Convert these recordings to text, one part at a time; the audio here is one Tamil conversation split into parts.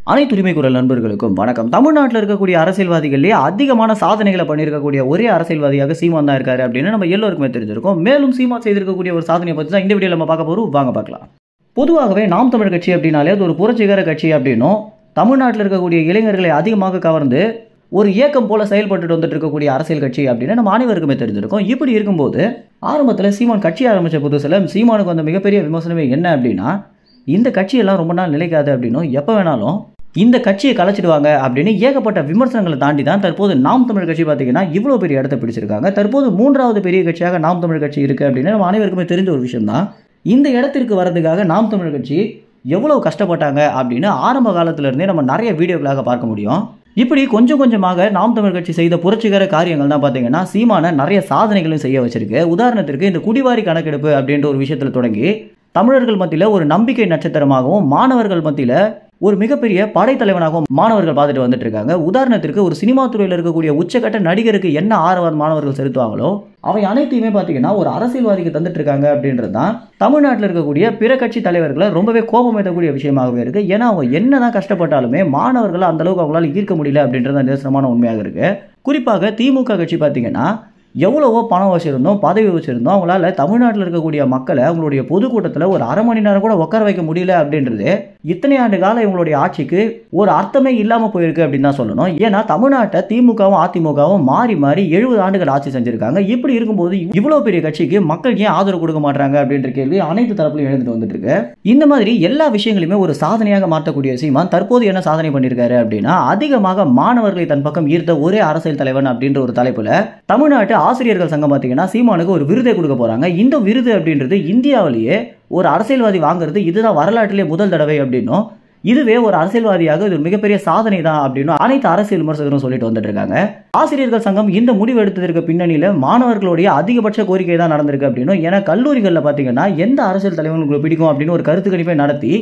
அனைத்து உரிமை குரல் நண்பர்களுக்கும் வணக்கம். தமிழ்நாட்டில் இருக்கக்கூடிய அரசியல்வாதிகளே அதிகமான சாதனைகளை பண்ணியிருக்கக்கூடிய ஒரே அரசியல்வாதியாக சீமான் தான் இருக்காரு அப்படின்னு நம்ம எல்லோருக்குமே தெரிஞ்சிருக்கும். மேலும் சீமான் செய்திருக்கக்கூடிய ஒரு சாதனையை பற்றி தான் இந்த வீடியோவில் நம்ம பார்க்க போகிறோம். வாங்க பார்க்கலாம். பொதுவாகவே நாம் தமிழ் கட்சி அப்படின்னாலே அது ஒரு புரட்சிகர கட்சி அப்படின்னும், தமிழ்நாட்டில் இருக்கக்கூடிய இளைஞர்களை அதிகமாக கவர்ந்து ஒரு இயக்கம் போல செயல்பட்டு வந்துட்டு இருக்கக்கூடிய அரசியல் கட்சி அப்படின்னு நம்ம அனைவருக்குமே தெரிஞ்சிருக்கும். இப்படி இருக்கும்போது ஆரம்பத்தில் சீமான் கட்சி ஆரம்பித்த புதுசில் சீமானுக்கு வந்த மிகப்பெரிய விமர்சனமே என்ன அப்படின்னா, இந்த கட்சியெல்லாம் ரொம்ப நாள் நிலைக்காது அப்படின்னும், எப்போ வேணாலும் இந்த கட்சியை கலைச்சிடுவாங்க அப்படின்னு ஏகப்பட்ட விமர்சனங்களை தாண்டி தான் தற்போது நாம் தமிழ் கட்சி பார்த்தீங்கன்னா இவ்வளோ பெரிய இடத்தை பிடிச்சிருக்காங்க. தற்போது மூன்றாவது பெரிய கட்சியாக நாம் தமிழ் கட்சி இருக்குது அப்படின்னு நம்ம அனைவருக்குமே தெரிஞ்ச ஒரு விஷயம் தான். இந்த இடத்திற்கு வரதுக்காக நாம் தமிழ் கட்சி எவ்வளோ கஷ்டப்பட்டாங்க அப்படின்னு ஆரம்ப காலத்திலிருந்தே நம்ம நிறைய வீடியோக்களாக பார்க்க முடியும். இப்படி கொஞ்சம் கொஞ்சமாக நாம் தமிழ் கட்சி செய்த புரட்சிகர காரியங்கள் தான் பார்த்தீங்கன்னா சீமான நிறைய சாதனைகளும் செய்ய வச்சிருக்கு. உதாரணத்திற்கு இந்த குடிவாரி கணக்கெடுப்பு அப்படின்ற ஒரு விஷயத்தில் தொடங்கி தமிழர்கள் மத்தியில் ஒரு நம்பிக்கை நட்சத்திரமாகவும், மாணவர்கள் மத்தியில் ஒரு மிகப்பெரிய படைத்தலைவனாகவும் மாணவர்கள் பார்த்துட்டு வந்துட்டு இருக்காங்க. உதாரணத்திற்கு ஒரு சினிமா துறையில் இருக்கக்கூடிய உச்சக்கட்ட நடிகருக்கு என்ன ஆரவாரம் மாணவர்கள் செலுத்துவாங்களோ அவை அனைத்தையுமே பார்த்தீங்கன்னா ஒரு அரசியல்வாதிக்கு தந்துட்டு இருக்காங்க அப்படின்றது தான் தமிழ்நாட்டில் இருக்கக்கூடிய பிற கட்சி தலைவர்களை ரொம்பவே கோபம் ஏற்றக்கூடிய விஷயமாகவே இருக்கு. ஏன்னா அவங்க என்னதான் கஷ்டப்பட்டாலுமே மாணவர்களை அந்த அளவுக்கு அவங்களால ஈர்க்க முடியல அப்படின்றது நிதர்சனமான உண்மையாக இருக்கு. குறிப்பாக திமுக கட்சி பார்த்தீங்கன்னா எவ்வளவோ பணம் வச்சிருந்தோம், பதவி வச்சிருந்தோம், அவங்களால தமிழ்நாட்டில் இருக்கக்கூடிய மக்களை அவங்களுடைய பொதுக்கூட்டத்தில் ஒரு அரை மணி நேரம் கூட உட்கார வைக்க முடியல அப்படின்றது இத்தனை ஆண்டு காலம் இவங்களுடைய ஆட்சிக்கு ஒரு அர்த்தமே இல்லாமல் போயிருக்கு அப்படின்னு தான் சொல்லணும். ஏன்னா தமிழ்நாட்டை திமுகவும் அதிமுகவும் மாறி மாறி 70 ஆண்டுகள் ஆட்சி செஞ்சிருக்காங்க. இப்படி இருக்கும்போது இவ்வளோ பெரிய கட்சிக்கு மக்கள் ஏன் ஆதரவு கொடுக்க மாட்டாங்க அப்படின்ற கேள்வி அனைத்து தரப்புலையும் எழுந்துட்டு வந்துட்டு இருக்கு. இந்த மாதிரி எல்லா விஷயங்களையுமே ஒரு சாதனையாக மாற்றக்கூடிய சீமான் தற்போது என்ன சாதனை பண்ணியிருக்காரு அப்படின்னா, அதிகமாக மாணவர்களை தன் பக்கம் ஈர்த்த ஒரே அரசியல் தலைவன் அப்படின்ற ஒரு தலைப்புல தமிழ்நாட்டு ஆசிரியர்கள் சங்கம் பார்த்தீங்கன்னா சீமானுக்கு ஒரு விருதை கொடுக்க போறாங்க. இந்த விருது அப்படின்றது இந்தியாவிலேயே ஒரு அரசியல்வாதி வாங்குறது இதுதான் வரலாற்றிலே முதல் தடவை அப்படின்னும், இதுவே ஒரு அரசியல்வாதியாக இது மிகப்பெரிய சாதனை தான் அப்படின்னு அனைத்து அரசியல் விமர்சகரும் சொல்லிட்டு வந்துட்டு இருக்காங்க. ஆசிரியர்கள் சங்கம் இந்த முடிவு எடுத்ததற்கு பின்னணியில மாணவர்களுடைய அதிகபட்ச கோரிக்கை தான் நடந்திருக்கு அப்படின்னும், ஏன்னா கல்லூரிகளில் பார்த்தீங்கன்னா எந்த அரசியல் தலைவர்களுக்கு பிடிக்கும் அப்படின்னு ஒரு கருத்து கணிப்பை நடத்தி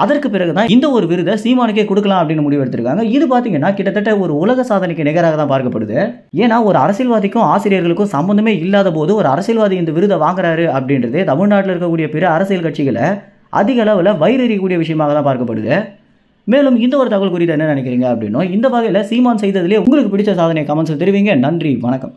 அதற்கு பிறகுதான் இந்த ஒரு விருதை சீமானுக்கே கொடுக்கலாம் அப்படின்னு முடிவு எடுத்திருக்காங்க. இது பார்த்தீங்கன்னா கிட்டத்தட்ட ஒரு உலக சாதனைக்கு நிகராக தான் பார்க்கப்படுது. ஏன்னா ஒரு அரசியல்வாதிக்கும் ஆசிரியர்களுக்கும் சம்பந்தமே இல்லாத போது ஒரு அரசியல்வாதி இந்த விருதை வாங்குறாரு அப்படின்றது தமிழ்நாட்டில் இருக்கக்கூடிய பிற அரசியல் கட்சிகளை அதிக அளவில் வயிறறியக்கூடிய விஷயமாக தான் பார்க்கப்படுது. மேலும் இந்த ஒரு தகவல் குறித்து என்ன நினைக்கிறீங்க அப்படின்னும், இந்த வகையில் சீமான் செய்ததிலே உங்களுக்கு பிடிச்ச சாதனை கமெண்ட்ஸில் தெரிவிங்க. நன்றி, வணக்கம்.